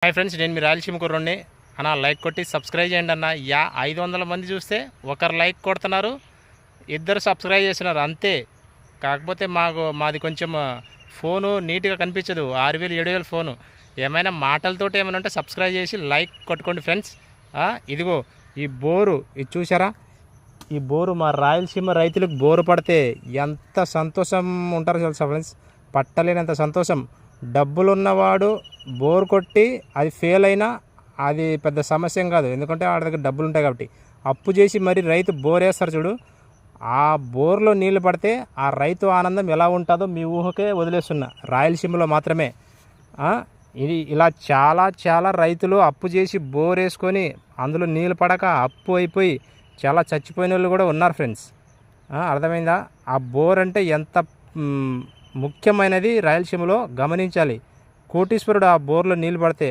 Hi friends, నేను మీ రాయలసీమ కుర్రోడ్ని అన్న. Like కొట్టి సబ్స్క్రైబ్ చేయండి అన్న. 500 మంది చూస్తే ఒకరు లైక్ కొడుతున్నారు, ఇద్దరు సబ్స్క్రైబ్ చేస్తున్నారు అంతే. కాకపోతే మాది కొంచెం ఫోను నీట్గా కనిపించదు, 6000 7000 ఫోను. ఏమైనా మాటలతోటి ఏమైనా ఉంటే సబ్స్క్రైబ్ చేసి లైక్ కొట్టుకోండి ఫ్రెండ్స్. ఇదిగో ఈ బోరు, ఇది చూసారా? ఈ బోరు మా రాయలసీమ రైతులకు బోరు పడితే ఎంత సంతోషం ఉంటారో తెలుసా ఫ్రెండ్స్? పట్టలేనంత సంతోషం. డబ్బులున్నవాడు బోర్ కొట్టి అది ఫెయిల్ అయినా అది పెద్ద సమస్య కాదు, ఎందుకంటే వాడి దగ్గర డబ్బులు ఉంటాయి కాబట్టి. అప్పు చేసి మరి రైతు బోర్ వేస్తారు చూడు, ఆ బోర్లో నీళ్లు పడితే ఆ రైతు ఆనందం ఎలా ఉంటుందో మీ ఊహకే వదిలేస్తున్నా. రాయలసీమలో మాత్రమే ఇది ఇలా చాలా చాలా రైతులు అప్పు చేసి బోర్ వేసుకొని అందులో నీళ్ళు పడక అప్పు అయిపోయి చాలా చచ్చిపోయిన వాళ్ళు కూడా ఉన్నారు ఫ్రెండ్స్. అర్థమైందా? ఆ బోర్ అంటే ఎంత ముఖ్యమైనది రాయలసీమలో గమనించాలి. కోటీశ్వరుడు ఆ బోర్లో నీళ్ళు పడితే